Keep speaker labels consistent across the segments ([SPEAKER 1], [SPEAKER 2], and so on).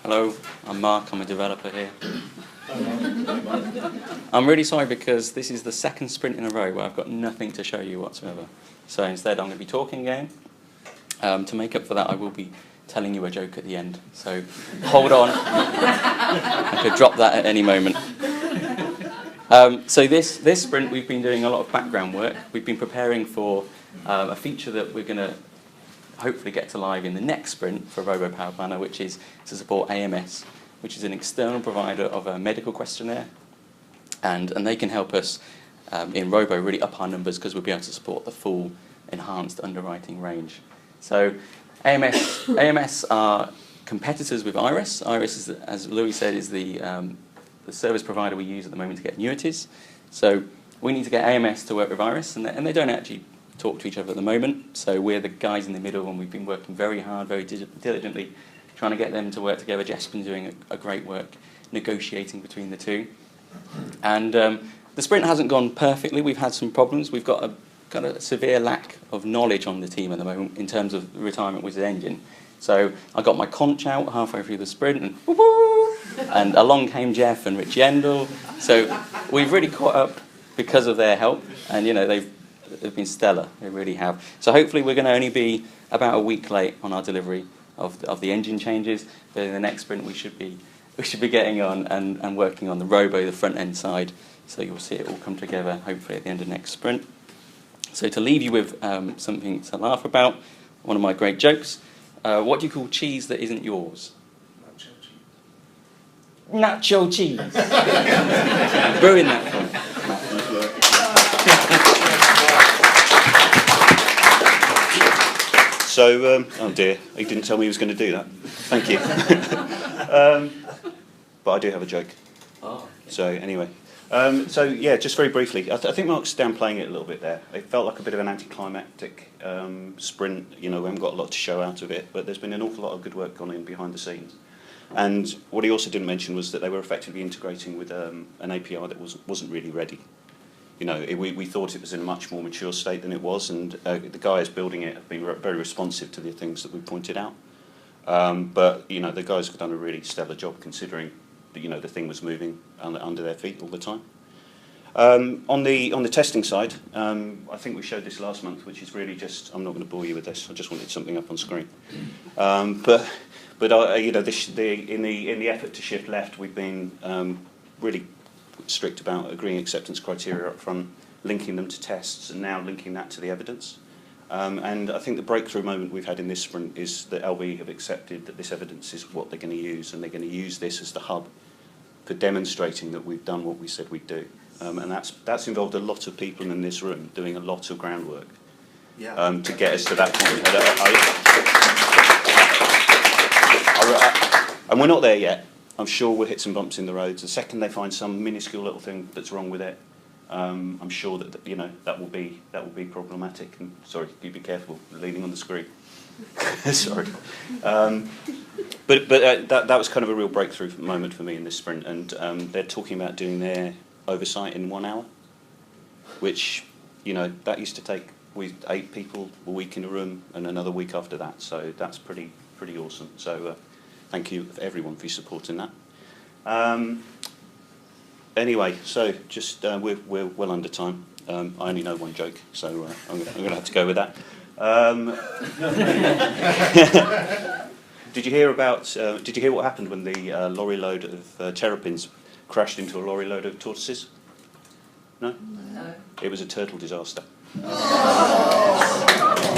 [SPEAKER 1] Hello, I'm Mark, I'm a developer here. I'm really sorry because this is the second sprint in a row where I've got nothing to show you whatsoever. So instead I'm going to be talking again. To make up for that I will be telling you a joke at the end. So hold on, I could drop that at any moment. So this sprint we've been doing a lot of background work. We've been preparing for a feature that we're going to hopefully get to live in the next sprint for Robo Power Planner, which is to support AMS, which is an external provider of a medical questionnaire, and they can help us in Robo really up our numbers because we'll be able to support the full enhanced underwriting range. So AMS are competitors with IRIS. IRIS, is, as Louis said, is the service provider we use at the moment to get annuities. So we need to get AMS to work with IRIS, and they don't actually talk to each other at the moment. So we're the guys in the middle, and we've been working very hard, very diligently, trying to get them to work together. Jeff's been doing a great work negotiating between the two. And the sprint hasn't gone perfectly. We've had some problems. We've got a kind of severe lack of knowledge on the team at the moment in terms of the retirement wizard engine. So I got my conch out halfway through the sprint, and woo-woo, and along came Jeff and Rich Yendall. So we've really caught up because of their help, and you know they've been stellar. They really have. So hopefully we're going to only be about a week late on our delivery of the engine changes. But in the next sprint we should be getting on and working on the Robo, the front end side. So you'll see it all come together hopefully at the end of next sprint. So to leave you with something to laugh about, one of my great jokes. What do you call cheese that isn't yours? Nacho cheese. Ruin that for me.
[SPEAKER 2] So, oh dear, he didn't tell me he was going to do that. Thank you. But I do have a joke.
[SPEAKER 1] Oh.
[SPEAKER 2] So anyway, so yeah, just very briefly, I think Mark's downplaying it a little bit there. It felt like a bit of an anticlimactic sprint. You know, we haven't got a lot to show out of it, but there's been an awful lot of good work gone in behind the scenes. And what he also didn't mention was that they were effectively integrating with an API that wasn't really ready. You know, we thought it was in a much more mature state than it was, and the guys building it have been very responsive to the things that we pointed out. But you know, the guys have done a really stellar job considering that you know the thing was moving under their feet all the time. On the testing side, I think we showed this last month, which is really just I'm not going to bore you with this. I just wanted something up on screen. But you know, in the effort to shift left, we've been really strict about agreeing acceptance criteria up front, linking them to tests, and now linking that to the evidence. And I think the breakthrough moment we've had in this sprint is that LB have accepted that this evidence is what they're going to use, and they're going to use this as the hub for demonstrating that we've done what we said we'd do. And that's involved a lot of people in this room doing a lot of groundwork to get us to that point. And we're not there yet. I'm sure we'll hit some bumps in the roads. The second they find some minuscule little thing that's wrong with it, I'm sure that you know that will be problematic. And sorry, you be careful leaning on the screen. Sorry, but that was kind of a real breakthrough moment for me in this sprint. And they're talking about doing their oversight in 1 hour, which you know that used to take with 8 people a week in a room and another week after that. So that's pretty awesome. So. Thank you everyone for supporting that. Anyway, so just we're well under time. I only know one joke, so I'm going to have to go with that. Did you hear what happened when the lorry load of terrapins crashed into a lorry load of tortoises? No. No. It was a turtle disaster. And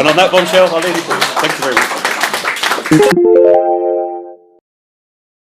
[SPEAKER 2] on that bombshell, I'll leave it for you. Thank you very much.